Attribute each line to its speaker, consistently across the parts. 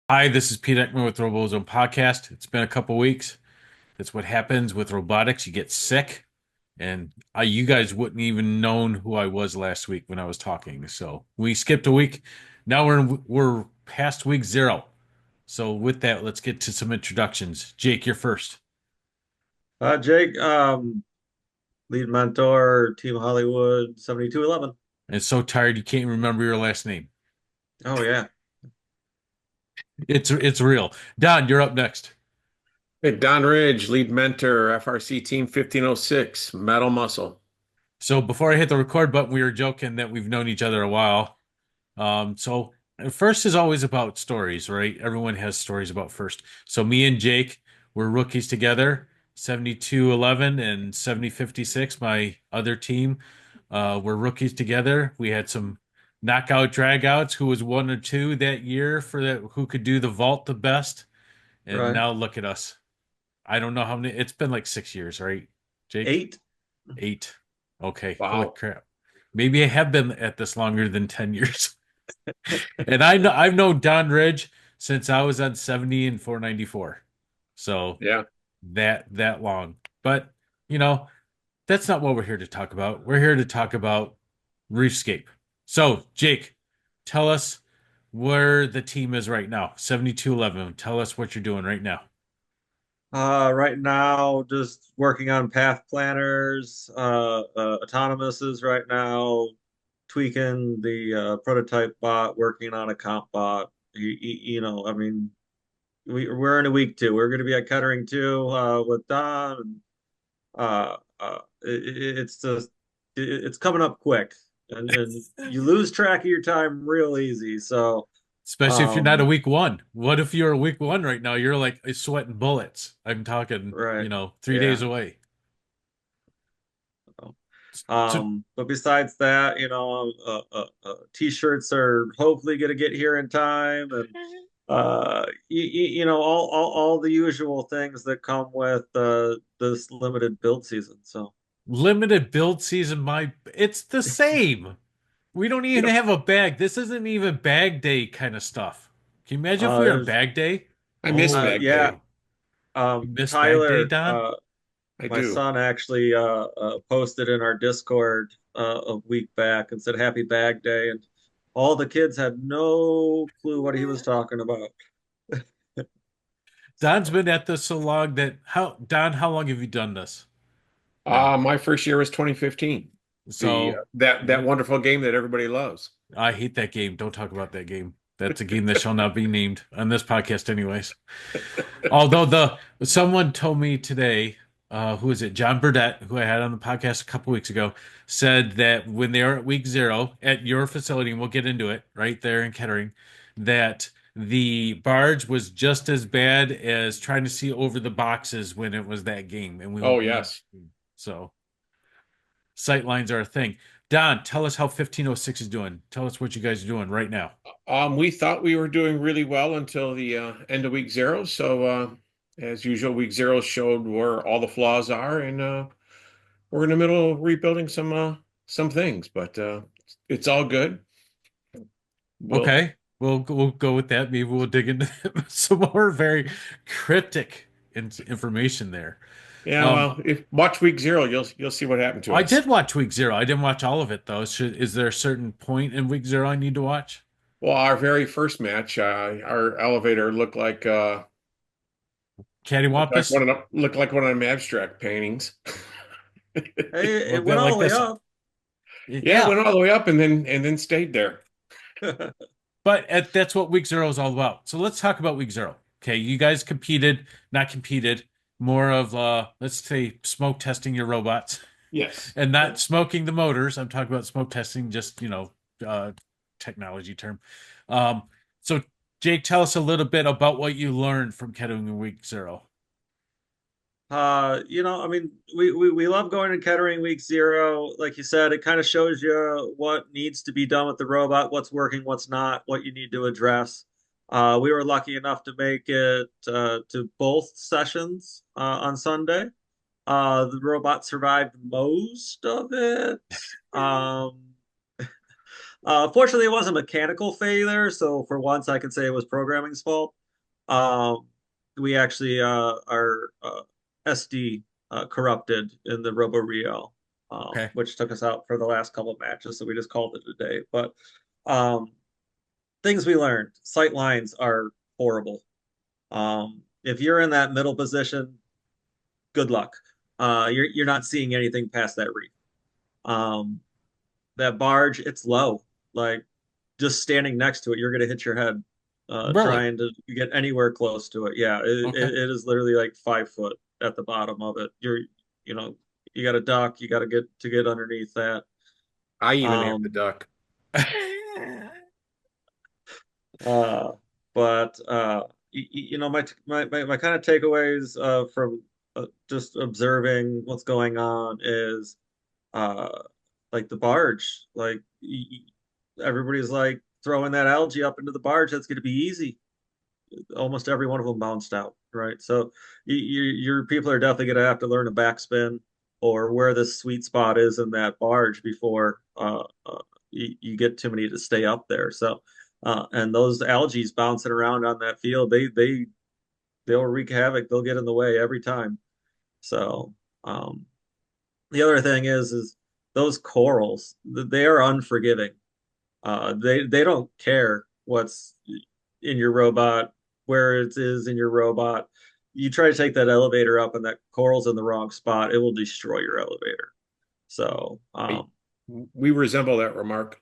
Speaker 1: Hi, this is Pete Ekman with RoboZone Podcast. It's been a couple weeks. That's what happens with robotics. You get sick, and you guys wouldn't even known who I was last week when I was talking. So we skipped a week. Now we're past week zero. So with that, let's get to some introductions. Jake, you're first.
Speaker 2: Jake, lead mentor, Team Hollywood, 7211.
Speaker 1: And so tired you can't remember your last name.
Speaker 2: Oh yeah.
Speaker 1: It's real. Don, you're up next.
Speaker 3: Hey, Don Ridge, lead mentor, FRC Team 1506, Metal Muscle.
Speaker 1: So before I hit the record button, we were joking that we've known each other a while. So first is always about stories, right? Everyone has stories about first. So me and Jake were rookies together, 7211 and 7056, my other team. Were rookies together. We had some knockout dragouts who was one or two that year for that who could do the vault the best. And
Speaker 2: Right.
Speaker 1: now look at us. I don't know how many it's been like 6 years, right? Jake?
Speaker 2: 8.
Speaker 1: 8. Okay, holy
Speaker 3: Wow.
Speaker 1: crap. Maybe I have been at this longer than 10 years. And I've known Don Ridge since I was on 70 and 494. So
Speaker 3: Yeah.
Speaker 1: that long. But you know, that's not what we're here to talk about. We're here to talk about Reefscape. So, Jake, tell us where the team is right now. 7211. Tell us what you're doing right now.
Speaker 2: Right now, just working on path planners, autonomouses right now, tweaking the prototype bot, working on a comp bot. I mean, we're in a week 2. We're going to be at Kettering too with Don. And, it's just it's coming up quick, and you lose track of your time real easy. So,
Speaker 1: Especially if you're not a
Speaker 2: um,
Speaker 1: week one. What if you're a week one right now? You're like sweating bullets. I'm talking,
Speaker 2: right,
Speaker 1: 3 days
Speaker 2: yeah.
Speaker 1: away. So
Speaker 2: But besides that, t-shirts are hopefully going to get here in time, and all the usual things that come with this limited build season. So,
Speaker 1: limited build season, it's the same. We don't even
Speaker 2: yep.
Speaker 1: have a bag. This isn't even bag day kind of stuff. Can you imagine if we were on
Speaker 2: There's
Speaker 1: bag day?
Speaker 3: I miss
Speaker 1: Oh,
Speaker 3: Bag
Speaker 2: yeah.
Speaker 3: Day.
Speaker 1: you missed bag day,
Speaker 2: Tyler,
Speaker 1: Don?
Speaker 3: I
Speaker 2: my
Speaker 3: do.
Speaker 2: son actually posted in our Discord a week back and said Happy Bag Day, and all the kids had no clue what he was talking about.
Speaker 1: Don's
Speaker 2: So,
Speaker 1: been at this so long how long have you done this now?
Speaker 3: My first year was 2015. The
Speaker 1: So
Speaker 3: that wonderful game that everybody loves.
Speaker 1: I hate that game. Don't talk about that game. That's a game that shall not be named on this podcast, anyways. Although the someone told me today, who is it? John Burdett, who I had on the podcast a couple weeks ago, said that when they are at week zero at your facility, and we'll get into it right there in Kettering, that the barge was just as bad as trying to see over the boxes when it was that game, and we
Speaker 3: Oh
Speaker 1: won't name.
Speaker 3: yes.
Speaker 1: So sight lines are a thing. Don, tell us how 1506 is doing. Tell us what you guys are doing right now.
Speaker 3: We thought we were doing really well until the end of week 0. So as usual, week 0 showed where all the flaws are, and we're in the middle of rebuilding some things, but it's all good. We'll
Speaker 1: Okay, we'll go with that. Maybe we'll dig into some more very cryptic information there.
Speaker 3: Yeah,
Speaker 1: Um,
Speaker 3: well, if watch week 0, you'll see what happened to
Speaker 1: I
Speaker 3: us.
Speaker 1: did watch week zero. I didn't watch all of it though. Is there a certain point in week zero I need to watch?
Speaker 3: Well, our very first match, our elevator
Speaker 1: Cattywampus?
Speaker 3: looked like one of them abstract paintings.
Speaker 2: hey,
Speaker 1: Well,
Speaker 2: it went all
Speaker 1: like
Speaker 2: the way
Speaker 1: this.
Speaker 2: up.
Speaker 3: Yeah, it
Speaker 1: Yeah,
Speaker 3: went all the way up and then stayed there.
Speaker 1: but that's what week zero is all about. So let's talk about week zero. Okay, you guys competed, not competed, more of let's say smoke testing your robots
Speaker 3: Yes.
Speaker 1: and not smoking the motors. I'm talking about smoke testing, just uh, technology term. Um, so Jake, tell us a little bit about what you learned from Kettering in week zero.
Speaker 2: I mean, we love going to Kettering week 0. Like you said, it kind of shows you what needs to be done with the robot, what's working, what's not, what you need to address. We were lucky enough to make it to both sessions on Sunday. The robot survived most of it. Um, Fortunately, it was a mechanical failure, so for once I can say it was programming's fault. um, we actually our SD corrupted in the Robo Rio,
Speaker 1: Okay.
Speaker 2: which took us out for the last couple of matches. So we just called it a day. But um, things we learned: sight lines are horrible. If you're in that middle position, good luck. You're not seeing anything past that reef. Um, that barge, it's low. Like just standing next to it, you're gonna hit your head
Speaker 1: Really?
Speaker 2: trying to get anywhere close to it. Yeah,
Speaker 1: Okay.
Speaker 2: it is literally like 5 foot at the bottom of it. You know, you got to duck. You got to get underneath that.
Speaker 3: I even have the
Speaker 2: Um,
Speaker 3: duck.
Speaker 2: uh, but you know, my kind of takeaways from just observing what's going on is uh, like the barge. Like everybody's like throwing that algae up into the barge. That's going to be easy. Almost every one of them bounced out, right? So your people are definitely going to have to learn a backspin or where the sweet spot is in that barge before you get too many to stay up there. So and those algae's bouncing around on that field, they'll wreak havoc. They'll get in the way every time. So um, the other thing is those corals, they are unforgiving. They don't care what's in your robot, where it is in your robot. You try to take that elevator up and that coral's in the wrong spot, it will destroy your elevator. So,
Speaker 3: I, we resemble that remark.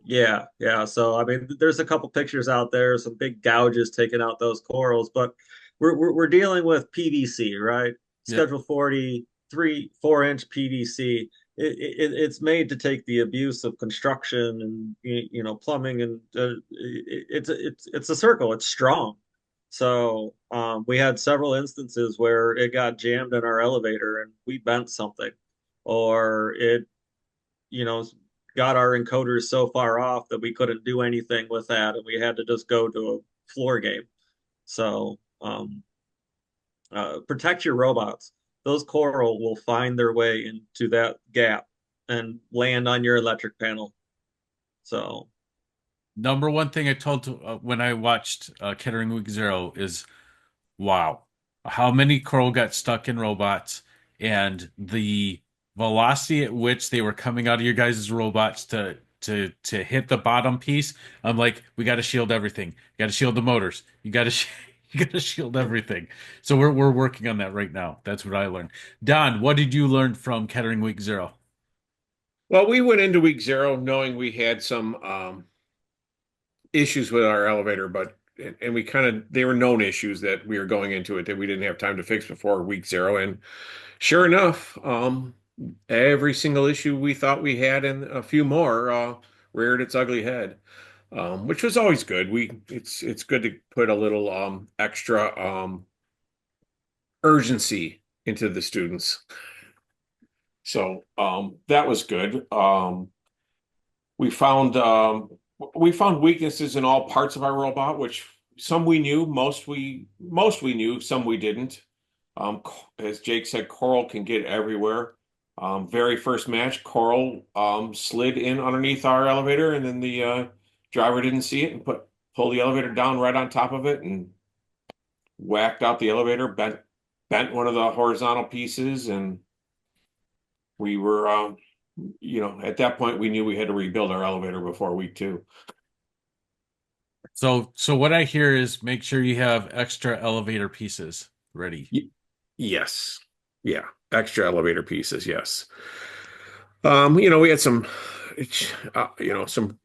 Speaker 2: yeah, yeah. So, I mean, there's a couple pictures out there, some big gouges taking out those corals, but we're dealing with PVC, right?
Speaker 1: Yep.
Speaker 2: Schedule 40, 4-inch PVC. It's made to take the abuse of construction and you know plumbing and it's a circle. It's strong. So we had several instances where it got jammed in our elevator and we bent something, or it you know got our encoders so far off that we couldn't do anything with that, and we had to just go to a floor game. So protect your robots. Those coral will find their way into that gap and land on your electric panel. So,
Speaker 1: Number one thing I told to, when I watched Kettering Week Zero is, wow, how many coral got stuck in robots and the velocity at which they were coming out of your guys' robots to hit the bottom piece. I'm like, we got to shield everything. You got to shield the motors. You got to you got to shield everything. So we're working on that right now. That's what I learned. Don, what did you learn from Kettering Week Zero?
Speaker 3: Well, we went into week zero knowing we had some issues with our elevator, but and we kind of they were known issues that we were going into it that we didn't have time to fix before week zero. And sure enough, every single issue we thought we had and a few more reared its ugly head, which was always good. It's good to put a little extra urgency into the students. So that was good. We found um, we found weaknesses in all parts of our robot, which some we knew, most we knew, some we didn't. As Jake said, Coral can get everywhere. Very first match, Coral slid in underneath our elevator, and then the driver didn't see it and pulled the elevator down right on top of it and whacked out the elevator, bent one of the horizontal pieces, and we were at that point we knew we had to rebuild our elevator before week two.
Speaker 1: So what I hear is make sure you have extra elevator pieces ready.
Speaker 3: Y- yes. Yeah. Extra elevator pieces. Yes. We had some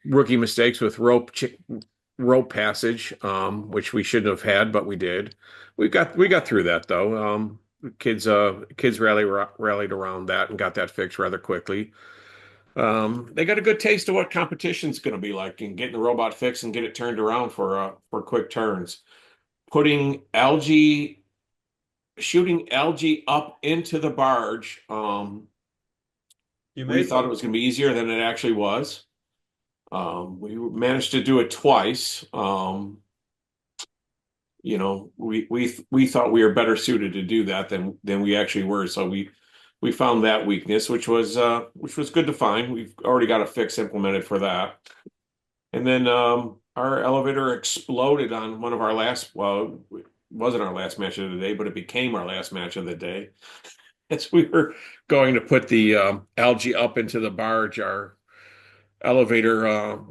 Speaker 3: rookie mistakes with rope passage, which we shouldn't have had, but we did. We got through that though. Kids rallied around that and got that fixed rather quickly. They got a good taste of what competition's going to be like and getting the robot fixed and get it turned around for quick turns. Putting algae, shooting algae up into the barge.
Speaker 2: you
Speaker 3: We
Speaker 2: made
Speaker 3: thought
Speaker 2: one.
Speaker 3: it was going to be easier than it actually was. We managed to do it twice. We thought we were better suited to do that than we actually were. So we found that weakness, which was good to find. We've already got a fix implemented for that. And then our elevator exploded on one of our last, well, it wasn't our last match of the day, but it became our last match of the day. As we were going to put the algae up into the barge, our elevator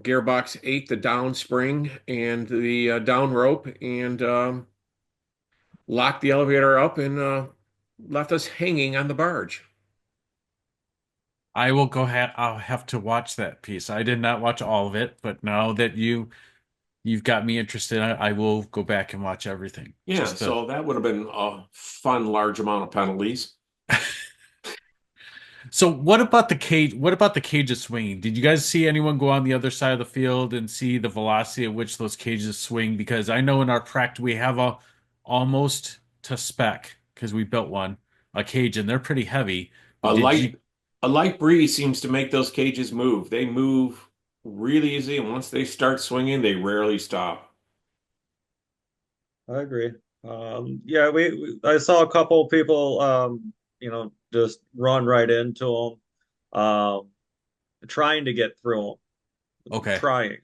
Speaker 3: gearbox ate the down spring and the down rope and locked the elevator up and left us hanging on the barge.
Speaker 1: I will go ahead. I'll have to watch that piece. I did not watch all of it, but now that you've got me interested, I will go back and watch everything.
Speaker 3: Yeah,
Speaker 1: Just to
Speaker 3: so that would have been a fun large amount of penalties.
Speaker 1: So what about the cage? What about the cages swinging? Did you guys see anyone go on the other side of the field and see the velocity at which those cages swing? Because I know in our practice we have a almost to spec because we built one a cage and they're pretty heavy.
Speaker 3: A
Speaker 1: But did you?
Speaker 3: light a light breeze seems to make those cages move. They move really easy, and once they start swinging, they rarely stop.
Speaker 2: I agree. Yeah, I saw a couple people, just run right into them, trying to get through them,
Speaker 1: Okay,
Speaker 2: trying.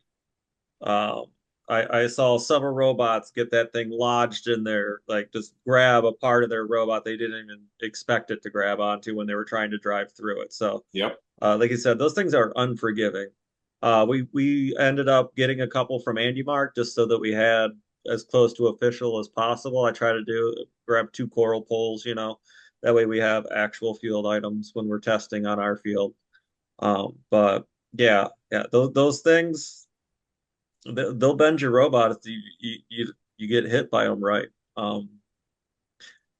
Speaker 2: Um, I saw several robots get that thing lodged in there, like just grab a part of their robot they didn't even expect it to grab onto when they were trying to drive through it. So,
Speaker 3: Yep.
Speaker 2: like you said, those things are unforgiving. We ended up getting a couple from Andy Mark just so that we had as close to official as possible. I try to grab two coral poles, that way we have actual field items when we're testing on our field. But yeah, those things they'll bend your robot if you get hit by them right. Um,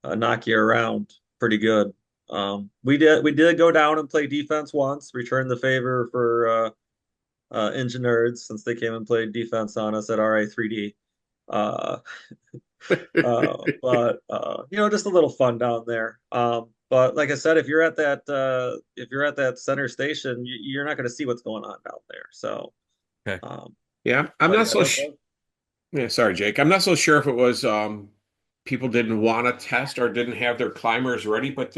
Speaker 2: Knock you around pretty good. We did go down and play defense once, return the favor for Engine Nerds since they came and played defense on us at RA3D. Uh, but just a little fun down there. But like I said, if you're at that center station, you're not going to see what's going on down there. So,
Speaker 1: okay.
Speaker 2: um,
Speaker 3: Yeah, I'm
Speaker 2: but
Speaker 3: not
Speaker 2: yeah,
Speaker 3: so sh yeah, sorry, Jake. I'm not so sure if it was people didn't want to test or didn't have their climbers ready, but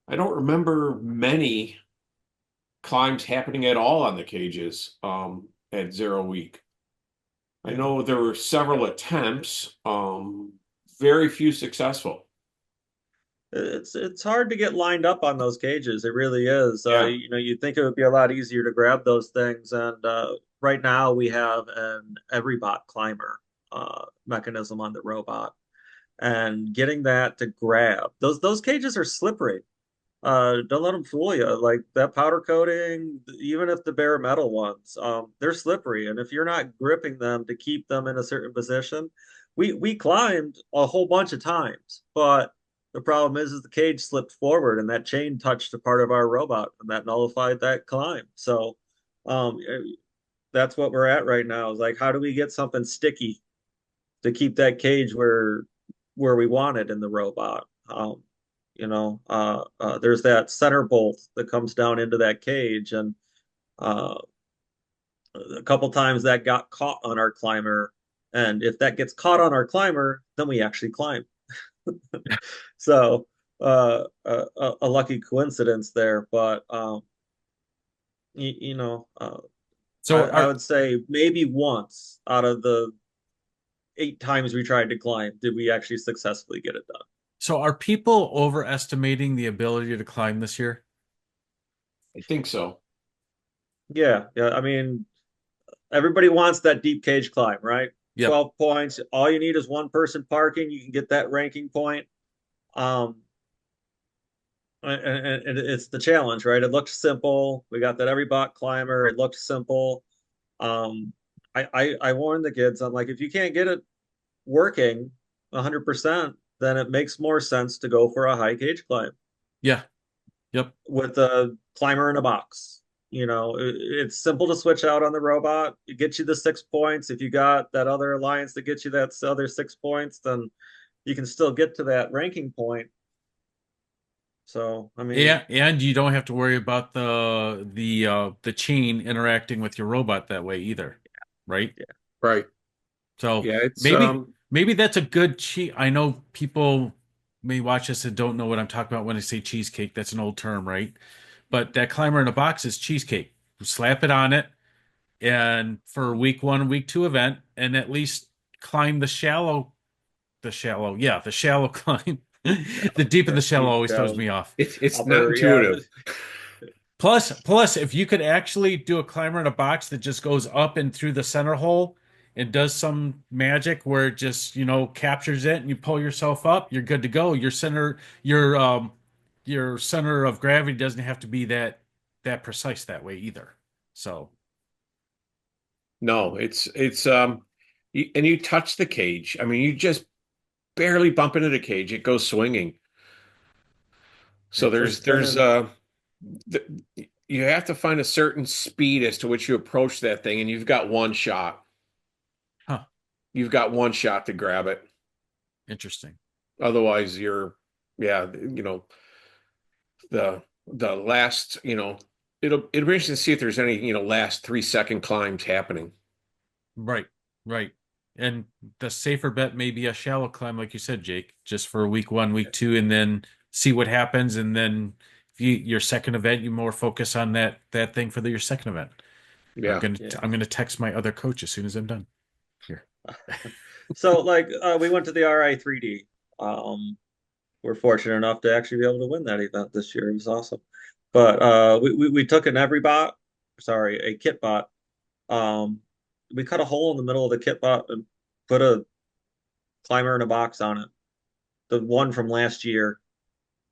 Speaker 3: I don't remember many climbs happening at all on the cages at 0 week. I
Speaker 2: yeah.
Speaker 3: know there were several attempts, very few successful.
Speaker 2: It's hard to get lined up on those cages. It really is.
Speaker 3: Yeah.
Speaker 2: You'd think it would be a lot easier to grab those things. And right now we have an every bot climber mechanism on the robot, and getting that to grab those cages are slippery. Don't let them fool you. Like that powder coating, even if the bare metal ones, they're slippery. And if you're not gripping them to keep them in a certain position, we climbed a whole bunch of times, but the problem is the cage slipped forward and that chain touched a part of our robot and that nullified that climb. So, that's what we're at right now. Is like, how do we get something sticky to keep that cage where we want it in the robot? There's that center bolt that comes down into that cage, and uh, a couple times that got caught on our climber. And if that gets caught on our climber, then we actually climb. So a lucky coincidence there, but you, you know, uh,
Speaker 1: So
Speaker 2: I would say maybe once out of the 8 times we tried to climb did we actually successfully get it done.
Speaker 1: are people overestimating the ability to climb this year?
Speaker 3: I think so.
Speaker 2: Yeah, yeah. I mean, everybody wants that deep cage climb, right?
Speaker 1: Yep.
Speaker 2: 12 points. All you need is one person parking. You can get that ranking point. Um, and it's the challenge, right? It looks simple. We got that every bot climber. It looks simple. Um, I warn the kids. I'm like, if you can't get it working 100%, then it makes more sense to go for a high cage climb
Speaker 1: Yeah. Yep.
Speaker 2: with a climber in a box. It's simple to switch out on the robot. It gets you the 6 points. If you got that other alliance that gets you that other 6 points, then you can still get to that ranking point. So, I mean,
Speaker 1: Yeah, and you don't have to worry about the chain interacting with your robot that way either, right?
Speaker 2: yeah,
Speaker 3: Right.
Speaker 1: So
Speaker 3: Yeah, it's
Speaker 1: maybe that's a good cheat. I know people may watch this and don't know what I'm talking about when I say cheesecake. That's an old term, right? But that climber in a box is cheesecake. You slap it on it, and for week one, week two event, and at least climb the shallow climb. The deep and the shallow
Speaker 2: Deep,
Speaker 1: always throws
Speaker 2: shallow,
Speaker 1: me off.
Speaker 3: It's not
Speaker 2: upper. Yeah,
Speaker 3: intuitive.
Speaker 1: Plus, if you could actually do a climber in a box that just goes up and through the center hole and does some magic where it just, captures it and you pull yourself up, you're good to go. Your center of gravity doesn't have to be that precise that way either. So,
Speaker 3: No, and you touch the cage. I mean, you just barely bump into the cage, it goes swinging. So
Speaker 2: it's just spinning.
Speaker 3: th you have to find a certain speed as to which you approach that thing, and you've got one shot.
Speaker 1: huh,
Speaker 3: You've got one shot to grab it.
Speaker 1: interesting.
Speaker 3: Otherwise, yeah, the last, it'll be interesting to see if there's any, last 3 second climbs happening.
Speaker 1: Right, right. And the safer bet may be a shallow climb, like you said, Jake, just for week one, week two, and then see what happens. And then if your second event, you more focus on that thing for your second event. I'm
Speaker 3: Yeah.
Speaker 1: gonna
Speaker 2: Yeah.
Speaker 1: I'm gonna text my other coach as soon as I'm done. Here.
Speaker 2: So like we went to the RI 3D. We're fortunate enough to actually be able to win that event this year. It was awesome. But we took an every bot, sorry, a kit bot. Um, we cut a hole in the middle of the kit bot and put a climber in a box on it, the one from last year,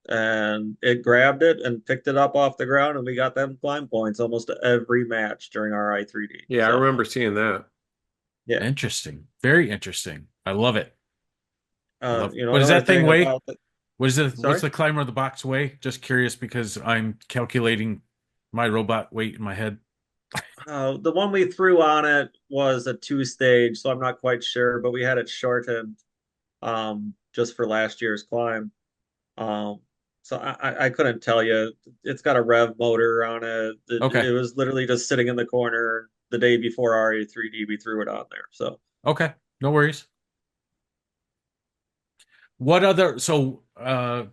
Speaker 2: and it grabbed it and picked it up off the ground, and we got them climb points almost every match during our I3D.
Speaker 3: Yeah, I
Speaker 2: So
Speaker 3: remember seeing that.
Speaker 2: yeah,
Speaker 1: Interesting. Very interesting. I love it. I love
Speaker 2: you know,
Speaker 1: what does
Speaker 2: another
Speaker 1: that thing
Speaker 2: thing
Speaker 1: weigh?
Speaker 2: about the,
Speaker 1: What is it? What's
Speaker 2: sorry.
Speaker 1: the climber of the box weigh? Just curious because I'm calculating my robot weight in my head.
Speaker 2: The one we threw on it was a two stage, so I'm not quite sure, but we had it shortened just for last year's climb. Um, so I couldn't tell you. It's got a rev motor on it.
Speaker 1: Okay.
Speaker 2: It was literally just sitting in the corner the day before RA3D. We threw it on there. So
Speaker 1: Okay. No worries. What other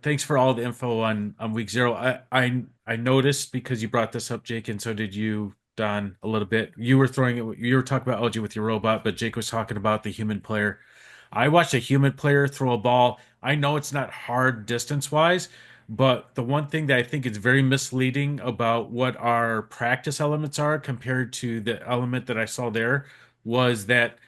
Speaker 1: thanks for all the info on week zero. I noticed because you brought this up, Jake, and so did you, Don, a little bit. You were talking about LG with your robot, but Jake was talking about the human player. I watched a human player throw a ball. I know it's not hard distance wise, but the one thing that I think is very misleading about what our practice elements are compared to the element that I saw there was that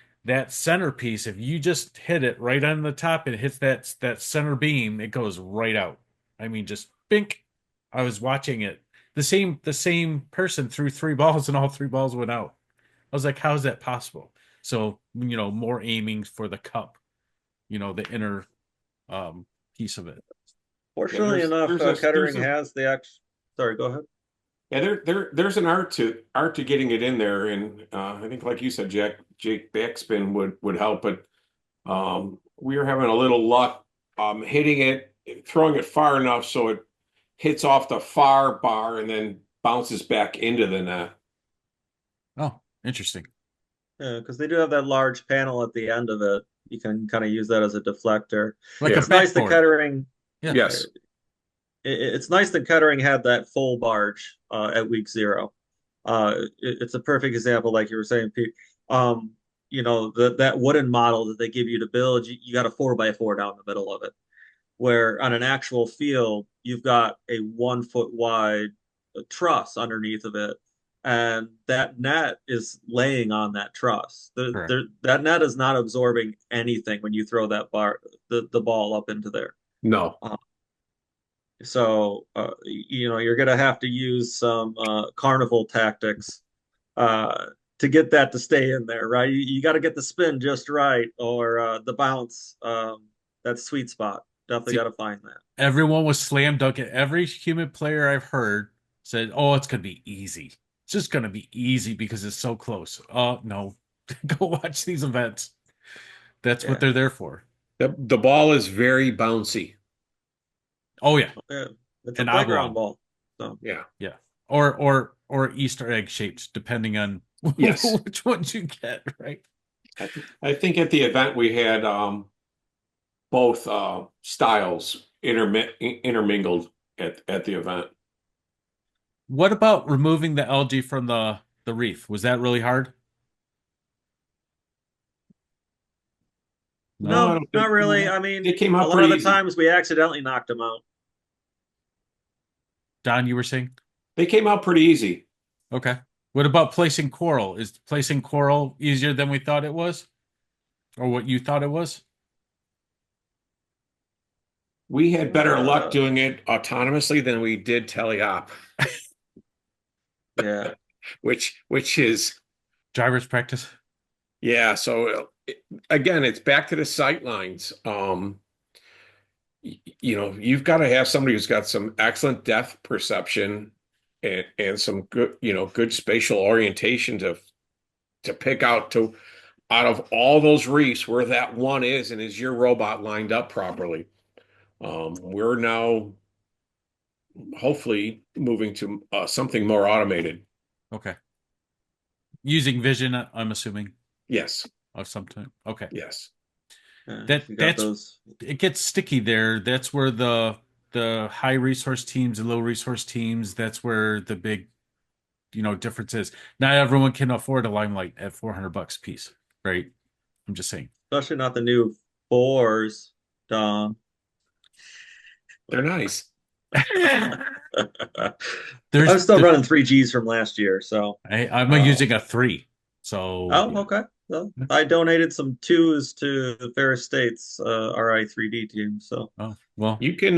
Speaker 1: centerpiece, if you just hit it right on the top and it hits that center beam, it goes right out. I mean, just bink. I was watching it. The same person threw three balls and all three balls went out. I was like, how is that possible? So, more aiming for the cup, the inner piece of it.
Speaker 3: Yeah,
Speaker 2: fortunately enough,
Speaker 3: there's
Speaker 2: Kettering
Speaker 3: a
Speaker 2: has the X. Sorry, go ahead.
Speaker 3: yeah, there's an art to getting it in there, and I think, like you said, Jake backspin would help, but we were having a little luck hitting it, throwing it far enough so it hits off the far bar and then bounces back into the net.
Speaker 1: Oh, interesting.
Speaker 2: Yeah, because they do have that large panel at the end of it. You can kind of use that as a deflector.
Speaker 1: Like a
Speaker 3: Yeah.
Speaker 2: It's nice that
Speaker 1: backboard.
Speaker 2: Kettering.
Speaker 1: Yeah.
Speaker 3: Yes.
Speaker 2: It's nice that Kettering had that full barge at week zero. It's a perfect example, like you were saying, Pete. That wooden model that they give you to build, you got a 4x4 down the middle of it. Where on an actual field, you've got a 1 foot wide truss underneath of it, and that net is laying on that truss.
Speaker 1: Correct.
Speaker 2: That net is not absorbing anything when you throw the ball up into there.
Speaker 3: No.
Speaker 2: Uh, so you're gonna have to use some carnival tactics to get that to stay in there, right? You got to get the spin just right, or the bounce, that sweet spot. Definitely got
Speaker 1: See,
Speaker 2: to find that.
Speaker 1: everyone was slam dunking. Every human player I've heard said, "Oh, it's gonna be easy. It's just gonna be easy because it's so close." Oh no, go watch these events. That's what
Speaker 2: Yeah,
Speaker 1: they're there for.
Speaker 3: The ball is very bouncy.
Speaker 1: Oh yeah,
Speaker 2: yeah. It's a
Speaker 1: an
Speaker 2: playground
Speaker 1: oblong.
Speaker 2: ball. So
Speaker 3: Yeah.
Speaker 1: Yeah, or Easter egg shaped, depending on
Speaker 3: Yes.
Speaker 1: which ones you get. Right.
Speaker 3: I think at the event we had both styles intermingled at the event.
Speaker 1: What about removing the algae from the the reef? Was that really hard?
Speaker 3: No,
Speaker 1: No.
Speaker 3: I
Speaker 2: No,
Speaker 3: don't
Speaker 2: not
Speaker 3: think
Speaker 2: really.
Speaker 3: no.
Speaker 2: I
Speaker 3: They
Speaker 2: mean,
Speaker 3: came
Speaker 2: a
Speaker 3: out
Speaker 2: lot
Speaker 3: pretty
Speaker 2: of the
Speaker 3: easy.
Speaker 2: times we accidentally knocked them out.
Speaker 1: Don, you were saying?
Speaker 3: They came out pretty easy.
Speaker 1: Okay. What about placing coral? Is placing coral easier than we thought it was? Or what you thought it was?
Speaker 3: We had better luck
Speaker 2: Uh,
Speaker 3: doing it autonomously than we did teleop,
Speaker 2: yeah.
Speaker 3: which is
Speaker 1: Driver's practice?
Speaker 3: yeah. So again, it's back to the sight lines. You've got to have somebody who's got some excellent depth perception and some good, good spatial orientation to pick out of all those reefs where that one is, and is your robot lined up properly. We're now hopefully moving to something more automated.
Speaker 1: Okay. Using vision, I'm assuming,
Speaker 3: Yes,
Speaker 1: of some type. Okay.
Speaker 3: yes.
Speaker 2: We got
Speaker 1: That's
Speaker 2: those.
Speaker 1: it gets sticky there. That's where the high resource teams and low resource teams, that's where the big, difference is. Not everyone can afford a limelight at $400 a piece, right? I'm just saying.
Speaker 2: Especially not the new fours, Don.
Speaker 3: They're nice.
Speaker 2: I'm
Speaker 1: There's
Speaker 2: still
Speaker 1: the
Speaker 2: running 3Gs from last year, so
Speaker 1: I'm using a 3. So
Speaker 2: oh,
Speaker 1: yeah.
Speaker 2: okay. Well, I donated some twos to the Ferris States RI3D team, so
Speaker 1: Oh, well,
Speaker 3: You can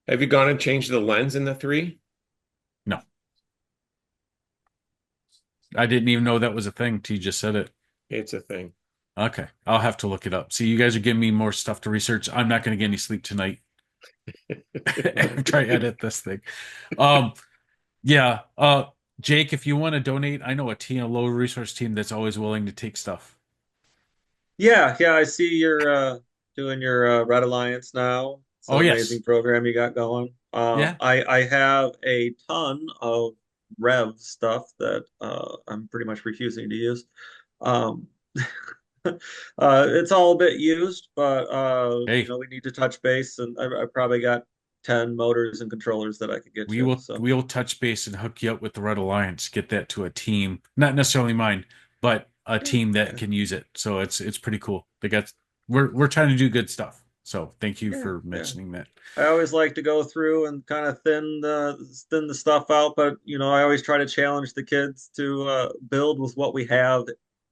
Speaker 3: have you gone and changed the lens in the three?
Speaker 1: no. I didn't even know that was a thing till you just said it.
Speaker 3: It's a thing.
Speaker 1: Okay. I'll have to look it up. See, you guys are giving me more stuff to research. I'm not going to get any sleep tonight. Try to edit this thing. Um, yeah. Jake, if you want to donate, I know a low resource team that's always willing to take stuff.
Speaker 2: yeah. I see you're doing your Red Alliance now. It's
Speaker 1: Oh,
Speaker 2: an
Speaker 1: yes.
Speaker 2: amazing program you got going.
Speaker 1: Yeah.
Speaker 2: I have a ton of Rev stuff that I'm pretty much refusing to use. Um, it's all a bit used, but
Speaker 1: Hey,
Speaker 2: we need to touch base, and I probably got 10 motors and controllers that I could get
Speaker 1: we
Speaker 2: you.
Speaker 1: will
Speaker 2: So
Speaker 1: we'll touch base and hook you up with the Red Alliance, get that to a team, not necessarily mine, but a
Speaker 2: yeah,
Speaker 1: team that
Speaker 2: yeah,
Speaker 1: can use it. So it's pretty cool. We're trying to do good stuff. So thank you
Speaker 2: yeah,
Speaker 1: for
Speaker 2: yeah.
Speaker 1: mentioning that.
Speaker 2: I always like to go through and kind of thin the stuff out, but I always try to challenge the kids to build with what we have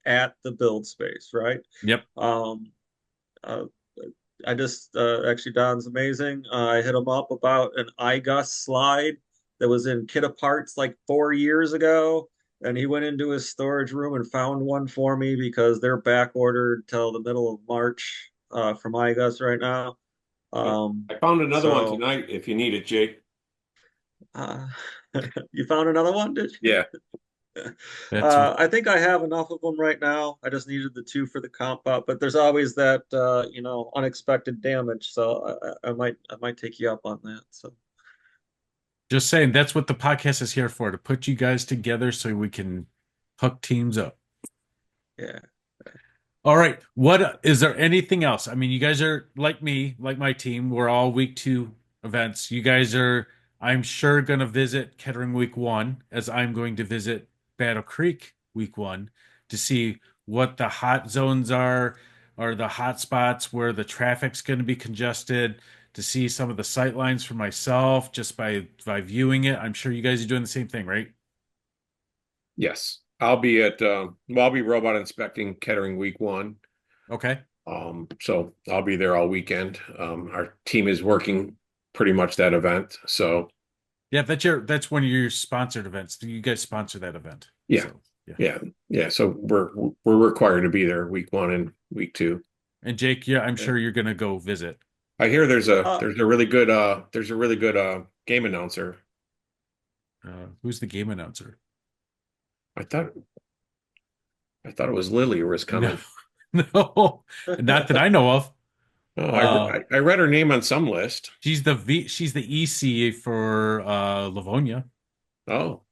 Speaker 2: at the build space, right?
Speaker 1: Yep.
Speaker 2: Um, uh, I just actually Don's amazing. I hit him up about an iGus slide that was in Kit Parts like 4 years ago, and he went into his storage room and found one for me because they're back ordered till the middle of March from iGus right now.
Speaker 3: I,
Speaker 2: Um,
Speaker 3: I found another one
Speaker 2: so
Speaker 3: tonight if you need it, Jake.
Speaker 2: uh, you found another one, did you?
Speaker 3: Yeah.
Speaker 1: That's
Speaker 2: I think I have enough of them right now. I just needed the two for the comp up, but there's always that unexpected damage. So I might take you up on that. So
Speaker 1: just saying that's what the podcast is here for, to put you guys together so we can hook teams up.
Speaker 2: yeah,
Speaker 1: All right. What is there anything else? I mean, you guys are like me, like my team. We're all week 2 events. You guys are, I'm sure, going to visit Kettering week 1, as I'm going to visit Battle Creek week 1 to see what the hot zones are, or the hot spots where the traffic's going to be congested, to see some of the sight lines for myself just by viewing it. I'm sure you guys are doing the same thing, right?
Speaker 3: Yes. I'll be robot inspecting Kettering week 1.
Speaker 1: Okay.
Speaker 3: So I'll be there all weekend. Our team is working pretty much that event. So
Speaker 1: Yeah, that's one of your sponsored events. You guys sponsor that event.
Speaker 3: yeah,
Speaker 1: So yeah.
Speaker 3: yeah, yeah. So we're required to be there week 1 and week 2.
Speaker 1: And Jake, yeah, I'm
Speaker 2: yeah.
Speaker 1: sure you're gonna go visit.
Speaker 3: I hear
Speaker 2: Uh,
Speaker 3: there's a really good game announcer.
Speaker 1: Who's the game announcer?
Speaker 3: I thought I thought it was Lily was
Speaker 1: No,
Speaker 3: coming.
Speaker 1: no, not that I know of.
Speaker 3: Oh,
Speaker 1: Uh,
Speaker 3: I read her name on some list.
Speaker 1: she's the EC for Livonia.
Speaker 3: Oh,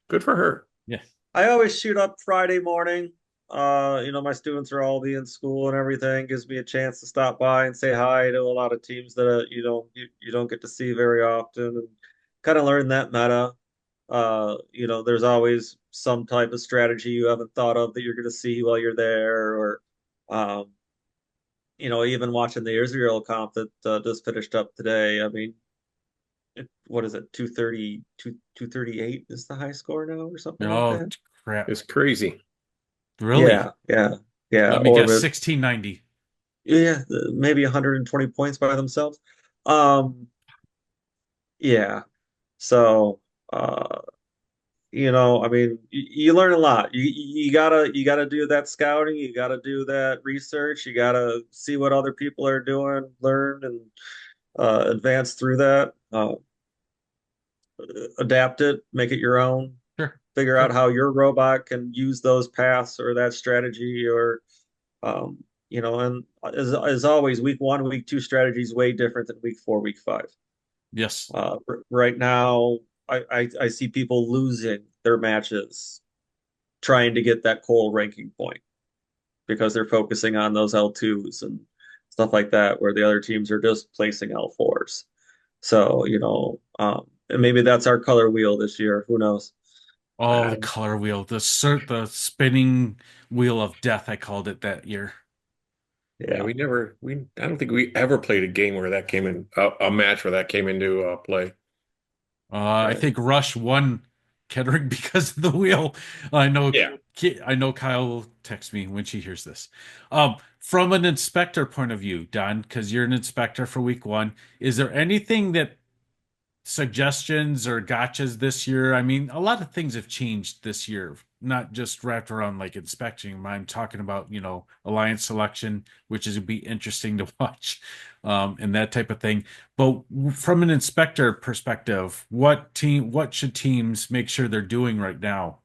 Speaker 3: good for her.
Speaker 1: Yeah.
Speaker 2: I always shoot up Friday morning. My students are all be in school and everything. Gives me a chance to stop by and say hi to a lot of teams that you don't get to see very often, and kind of learn that meta. There's always some type of strategy you haven't thought of that you're going to see while you're there, or um, even watching the Israel comp that just finished up today. I mean, what is it? 238 is the high score now, or something like
Speaker 1: Oh,
Speaker 2: that.
Speaker 1: crap.
Speaker 3: It's crazy.
Speaker 1: Really?
Speaker 2: Yeah, yeah, yeah.
Speaker 1: Let me guess,
Speaker 2: Orbit,
Speaker 1: 1690.
Speaker 2: yeah, maybe 120 points by themselves. Um, yeah. So, uh, I mean, you learn a lot. You gotta do that scouting. You gotta do that research. You gotta see what other people are doing, learn and advance through that. Adapt it, make it your own.
Speaker 1: Sure.
Speaker 2: Figure out
Speaker 1: Sure.
Speaker 2: how your robot can use those paths or that strategy, or and as always, week one, week two strategy is way different than week four, week five.
Speaker 1: Yes.
Speaker 2: Right now, I see people losing their matches trying to get that coal ranking point because they're focusing on those L2s and stuff like that, where the other teams are just placing L4s. So, and maybe that's our color wheel this year. Who knows?
Speaker 1: Oh, the
Speaker 3: Uh,
Speaker 1: color wheel, the spinning wheel of death, I called it that year.
Speaker 3: yeah,
Speaker 2: Yeah.
Speaker 3: I don't think we ever played a game where that came in, a match where that came into play.
Speaker 1: I
Speaker 2: Right.
Speaker 1: think Rush won Kettering because of the wheel. I know,
Speaker 3: Yeah.
Speaker 1: I know Kyle will text me when she hears this. From an inspector point of view, Don, because you're an inspector for week one, is there anything that suggestions or gotchas this year? I mean, a lot of things have changed this year, not just wrapped around like inspection. I'm talking about, alliance selection, which is would be interesting to watch, and that type of thing. But from an inspector perspective, what should teams make sure they're doing right now?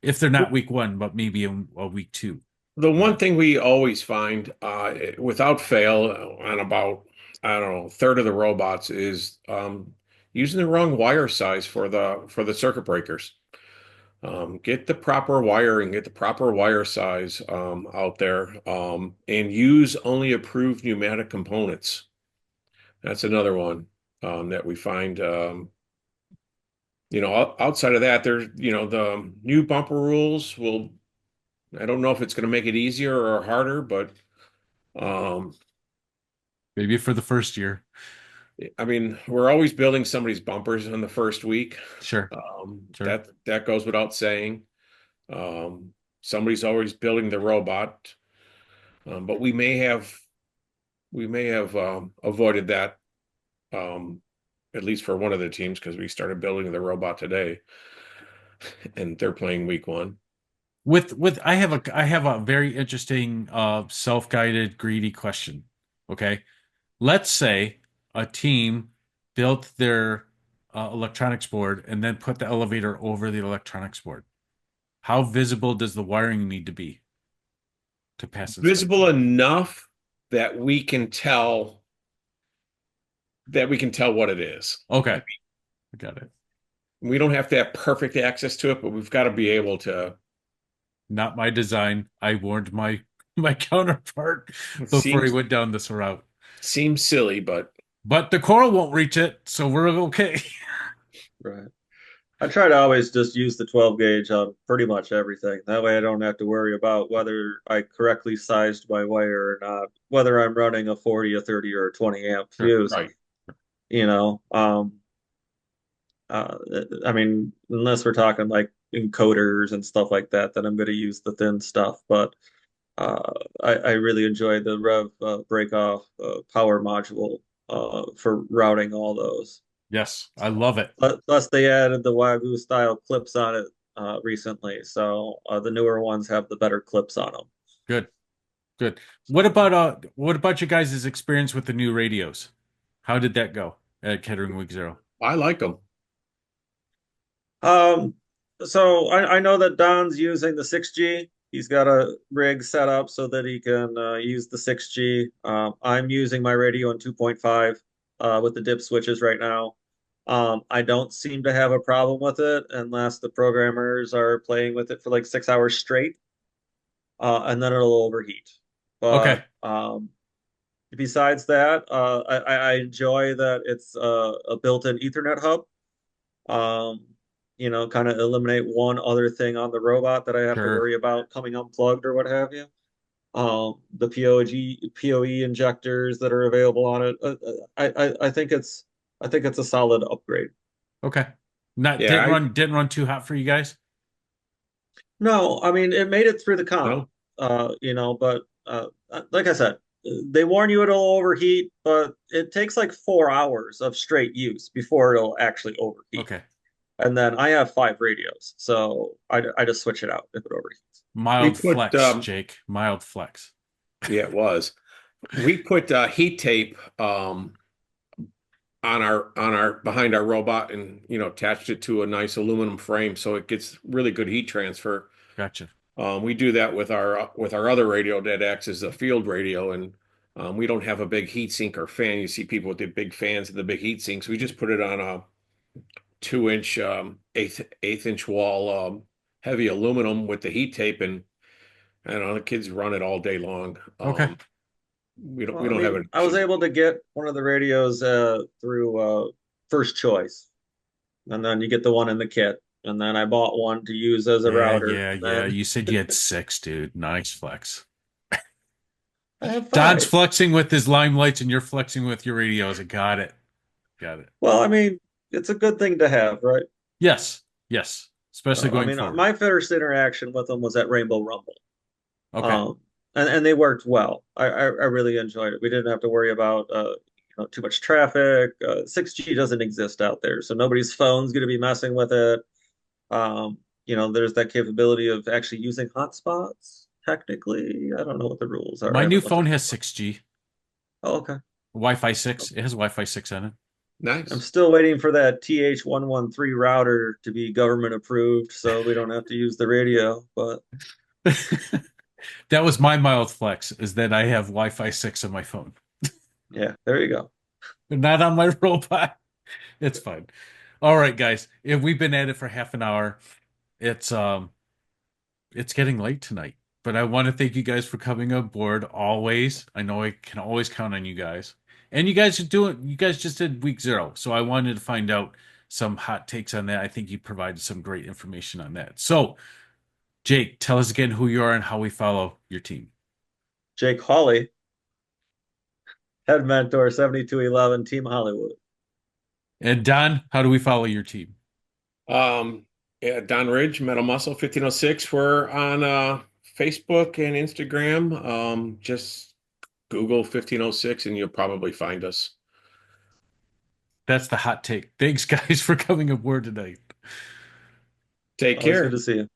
Speaker 1: If they're not week one, but maybe a week two.
Speaker 3: The one thing we always find, without fail, on about, I don't know, a third of the robots is using the wrong wire size for the circuit breakers. Get the proper wiring, get the proper wire size out there, and use only approved pneumatic components. That's another one that we find. Outside of that, there's, the new bumper rules will. I don't know if it's going to make it easier or harder, but um,
Speaker 1: Maybe for the first year.
Speaker 3: I mean, we're always building somebody's bumpers in the first week.
Speaker 1: Sure, sure.
Speaker 3: That goes without saying. Somebody's always building the robot, but we may have avoided that, um, at least for one of the teams, because we started building the robot today, and they're playing week one.
Speaker 1: With I have a very interesting self-guided greedy question. Okay. Let's say a team built their electronics board and then put the elevator over the electronics board. How visible does the wiring need to be to pass
Speaker 3: Visible
Speaker 1: inspection?
Speaker 3: enough that we can tell what it is.
Speaker 1: Okay, I got it.
Speaker 3: We don't have to have perfect access to it, but we've got to be able to.
Speaker 1: Not my design. I warned my counterpart
Speaker 3: It
Speaker 1: before he
Speaker 3: seems
Speaker 1: went down this route.
Speaker 3: seems silly, but
Speaker 1: But the coral won't reach it, so we're okay.
Speaker 2: Right. I try to always just use the 12 gauge on pretty much everything. That way I don't have to worry about whether I correctly sized my wire or not, whether I'm running a 40, a 30, or a 20 amp
Speaker 1: Sure.
Speaker 2: fuse.
Speaker 3: right.
Speaker 2: You know, uh, I mean, unless we're talking like encoders and stuff like that, then I'm going to use the thin stuff. But I really enjoy the Rev break-off power module for routing all those.
Speaker 1: Yes, I love it.
Speaker 2: Plus, they added the Wagyu style clips on it recently, so the newer ones have the better clips on them.
Speaker 1: Good. Good. What about you guys' experience with the new radios? How did that go at Kettering Week Zero?
Speaker 3: I like them.
Speaker 2: Um, so I know that Don's using the 6G. He's got a rig set up so that he can use the 6G. I'm using my radio in 2.5 with the dip switches right now. I don't seem to have a problem with it unless the programmers are playing with it for like 6 hours straight, and then it'll overheat.
Speaker 1: Okay.
Speaker 2: But besides that, I enjoy that it's a built-in Ethernet hub. Um, kind of eliminate one other thing on the robot that I have to
Speaker 1: Sure.
Speaker 2: worry about coming unplugged or what have you. The POE injectors that are available on it. I think it's a solid upgrade.
Speaker 1: Okay. Not
Speaker 3: Yeah, I
Speaker 1: didn't run too hot for you guys?
Speaker 2: No, I mean it made it through the comp,
Speaker 3: no.
Speaker 2: but like I said, they warn you it'll overheat, but it takes like 4 hours of straight use before it'll actually overheat.
Speaker 1: Okay.
Speaker 2: And then I have five radios, so I just switch it out if it overheats.
Speaker 3: We
Speaker 1: Mild
Speaker 3: put
Speaker 1: flex, Jake. Mild flex.
Speaker 3: Yeah, it was. We put heat tape on our behind our robot and attached it to a nice aluminum frame so it gets really good heat transfer.
Speaker 1: Gotcha.
Speaker 3: We do that with our other radio that acts as a field radio, and we don't have a big heat sink or fan. You see people with the big fans and the big heat sinks. We just put it on a 2-inch eighth inch wall heavy aluminum with the heat tape, and I don't know, the kids run it all day long.
Speaker 1: Okay.
Speaker 3: We
Speaker 2: Well, I
Speaker 3: don't have
Speaker 2: mean,
Speaker 3: an
Speaker 2: I was able to get one of the radios through First Choice, and then you get the one in the kit, and then I bought one to use as a
Speaker 1: Yeah,
Speaker 2: router,
Speaker 1: yeah,
Speaker 2: and
Speaker 1: yeah.
Speaker 2: then
Speaker 1: You said you had six, dude. Nice flex.
Speaker 2: I have
Speaker 1: Don's
Speaker 2: five.
Speaker 1: flexing with his limelights and you're flexing with your radios. I got it. Got it.
Speaker 2: Well, I mean, it's a good thing to have, right?
Speaker 1: Yes. Yes. Especially
Speaker 2: I
Speaker 1: going
Speaker 2: mean,
Speaker 1: forward.
Speaker 2: my first interaction with them was at Rainbow Rumble,
Speaker 1: Okay.
Speaker 2: um, and they worked well. I really enjoyed it. We didn't have to worry about too much traffic. 6G doesn't exist out there, so nobody's phone's going to be messing with it. There's that capability of actually using hotspots. Technically, I don't know what the rules are. I
Speaker 1: My new
Speaker 2: haven't looked
Speaker 1: phone
Speaker 2: at the
Speaker 1: has
Speaker 2: rules.
Speaker 1: 6G,
Speaker 2: Oh, okay.
Speaker 1: Wi-Fi 6. It has Wi-Fi 6 on
Speaker 2: I'm
Speaker 3: nice.
Speaker 2: still waiting for that TH113 router to be government approved, so we don't have to use the radio. But
Speaker 1: it. That was my mild flex, is that I have Wi-Fi 6 on my phone.
Speaker 2: yeah, there you go.
Speaker 1: But not on my robot. It's fine. All right, guys. If we've been at it for half an hour, it's it's getting late tonight. But I want to thank you guys for coming aboard always. I know I can always count on you guys. And you guys just did week 0. So I wanted to find out some hot takes on that. I think you provided some great information on that. So, Jake, tell us again who you are and how we follow your team.
Speaker 2: Jake Hawley, head mentor, 7211, Team Hollywood.
Speaker 1: And Don, how do we follow your team?
Speaker 3: Yeah, Don Ridge, Metal Muscle 1506. We're on Facebook and Instagram. Just Google 1506 and you'll probably find us.
Speaker 1: That's the hot take. Thanks, guys, for coming aboard tonight.
Speaker 3: Take
Speaker 2: Always good
Speaker 3: care.
Speaker 2: to see you.